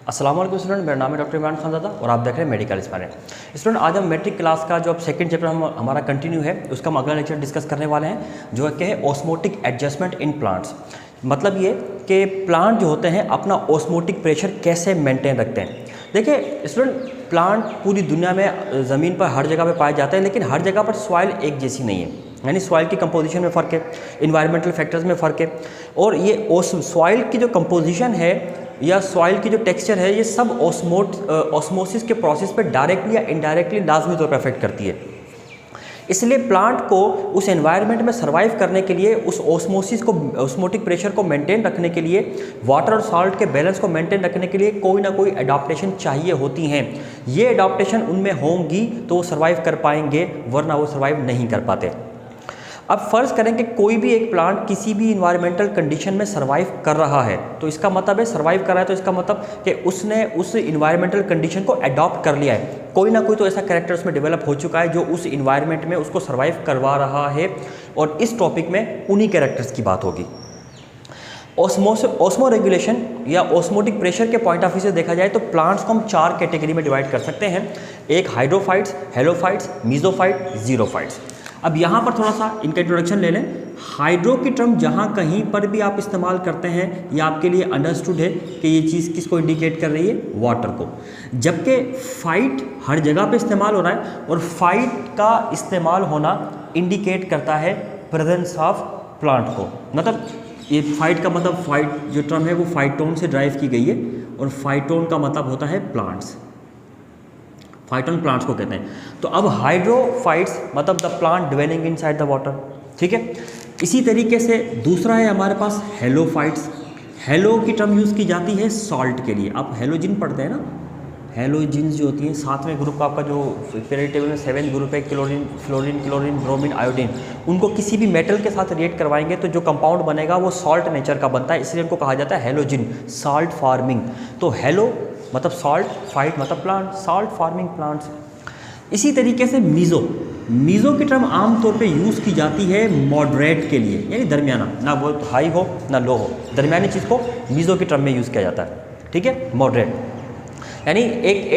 अस्सलाम वालेकुम स्टूडेंट, मेरा नाम है डॉक्टर इमरान खानज़ादा और आप देख रहे हैं मेडिकल इंस्पायर। स्टूडेंट, आज हम मैट्रिक क्लास का जो अब सेकंड चैप्टर हमारा कंटिन्यू है, उसका हम अगला लेक्चर डिस्कस करने वाले हैं, जो कि है ऑस्मोटिक एडजस्टमेंट इन प्लांट्स। मतलब ये कि प्लांट जो होते हैं अपना ऑस्मोटिक प्रेशर कैसे मेंटेन रखते हैं। देखिए स्टूडेंट, प्लांट पूरी दुनिया में ज़मीन पर हर जगह पे पाए जाते हैं, लेकिन हर जगह पर सॉइल एक जैसी नहीं है। यानी सॉइल की कंपोजिशन में फ़र्क है, इन्वायरमेंटल फैक्टर्स में फ़र्क है, और ये सॉइल की जो कंपोजिशन है या सॉइल की जो टेक्सचर है, ये सब ऑस्मोसिस के प्रोसेस पे डायरेक्टली या इनडायरेक्टली लाजमी तौर पर अफेक्ट करती है। इसलिए प्लांट को उस एनवायरनमेंट में सर्वाइव करने के लिए, उस ऑस्मोटिक प्रेशर को मेंटेन रखने के लिए, वाटर और सॉल्ट के बैलेंस को मेंटेन रखने के लिए कोई ना कोई एडाप्टेशन चाहिए होती हैं। ये एडाप्टेशन उनमें होंगी तो वो सर्वाइव कर पाएंगे, वरना वो सर्वाइव नहीं कर पाते। अब फ़र्ज़ करें कि कोई भी एक प्लांट किसी भी इन्वायरमेंटल कंडीशन में सर्वाइव कर रहा है, तो इसका मतलब है सर्वाइव कर रहा है, तो इसका मतलब कि उसने उस इन्वायरमेंटल कंडीशन को अडॉप्ट कर लिया है। कोई ना कोई तो ऐसा कैरेक्टर उसमें डेवलप हो चुका है जो उस इन्वायरमेंट में उसको सर्वाइव करवा रहा है, और इस टॉपिक में उन्हीं कैरेक्टर्स की बात होगी। ऑस्मो रेगुलेशन या ऑस्मोटिक प्रेशर के पॉइंट ऑफ व्यू से देखा जाए तो प्लांट्स को हम 4 कैटेगरी में डिवाइड कर सकते हैं। एक हाइड्रोफाइट्स, हेलोफाइट्स, मीजोफाइट, जीरोफाइट्स। अब यहाँ पर थोड़ा सा इनका इंट्रोडक्शन ले लें। हाइड्रो की टर्म जहाँ कहीं पर भी आप इस्तेमाल करते हैं, ये आपके लिए अंडरस्टूड है कि ये चीज़ किसको इंडिकेट कर रही है, वाटर को। जबकि फाइट हर जगह पे इस्तेमाल हो रहा है, और फाइट का इस्तेमाल होना इंडिकेट करता है प्रेजेंस ऑफ प्लांट को। मतलब ये फाइट का मतलब, फाइट जो टर्म है वो फाइटोन से ड्राइव की गई है, और फाइटोन का मतलब होता है प्लांट्स। फाइटोन प्लांट्स को कहते हैं। तो अब हाइड्रोफाइट्स मतलब the plant dwelling inside the water, ठीक है। इसी तरीके से दूसरा है हमारे पास हेलोफाइट्स। हेलो की टर्म यूज़ की जाती है सॉल्ट के लिए। आप हेलोजिन पढ़ते हैं ना, हेलोजिन्स जो होती हैं, 7वें ग्रुप का आपका जो पीरियड टेबल में 7th ग्रुप है, chlorine, fluorine, chlorine, bromine, iodine, उनको किसी भी मेटल के साथ रिएक्ट करवाएंगे तो जो कंपाउंड बनेगा वो सॉल्ट नेचर का बनता है, इसलिए उनको कहा जाता है हेलोजिन, सॉल्ट फार्मिंग। तो हेलो मतलब सॉल्ट, फाइट मतलब प्लांट, सॉल्ट फार्मिंग प्लांट्स। इसी तरीके से मीज़ो की टर्म आमतौर पे यूज़ की जाती है मॉडरेट के लिए, यानी दरमियाना, ना बहुत हाई हो ना लो हो, दरमियानी चीज़ को मीज़ो की टर्म में यूज़ किया जाता है, ठीक है, मॉडरेट। यानी एक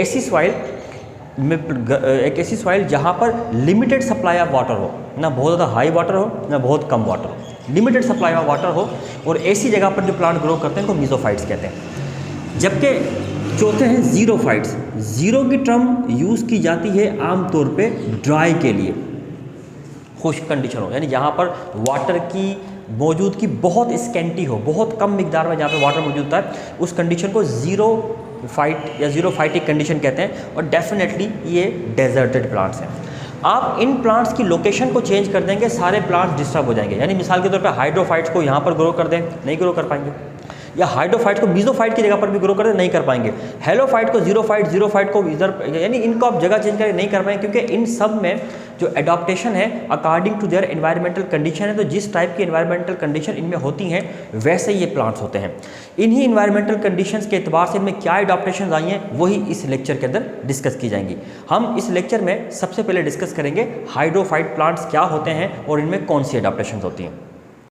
ऐसी सॉइल जहाँ पर लिमिटेड सप्लाई ऑफ वाटर हो, ना बहुत ज़्यादा हाई वाटर हो ना बहुत कम वाटर हो, लिमिटेड सप्लाई ऑफ वाटर हो, और ऐसी जगह पर जो प्लांट ग्रो करते हैं उनको मीज़ोफाइट्स कहते हैं। जबकि चौथे हैं जीरोफाइट्स। जीरो की टर्म यूज़ की जाती है आमतौर पे ड्राई के लिए, खुश्क कंडीशन हो, यानी जहाँ पर वाटर की मौजूदगी बहुत स्कैंटी हो, बहुत कम मिकदार में जहाँ पे वाटर मौजूद होता है, उस कंडीशन को जीरोफाइट या जीरोफाइटिक कंडीशन कहते हैं। और डेफिनेटली ये डेजर्टेड प्लांट्स हैं। आप इन प्लांट्स की लोकेशन को चेंज कर देंगे, सारे प्लांट्स डिस्टर्ब हो जाएंगे। यानी मिसाल के तौर पे हाइड्रोफाइट्स को यहाँ पर ग्रो कर दें, नहीं ग्रो कर पाएंगे, या हाइड्रोफाइट को मीज़ोफाइट की जगह पर भी ग्रो कर नहीं कर पाएंगे। हेलोफाइट को जीरोफाइट को इधर, यानी इनको आप जगह चेंज करके नहीं कर पाएंगे, क्योंकि इन सब में जो एडाप्टेशन है according to their environmental condition है। तो जिस टाइप की एनवायरमेंटल कंडीशन इनमें होती हैं वैसे ये प्लांट्स होते हैं। इन्हीं एनवायरमेंटल कंडीशंस के एतबार से इनमें क्या एडाप्टेशन आई हैं वही इस लेक्चर के अंदर डिस्कस की जाएंगी। हम इस लेक्चर में सबसे पहले डिस्कस करेंगे हाइड्रोफाइट प्लांट्स क्या होते हैं और इनमें कौन सी एडाप्टेशन होती हैं।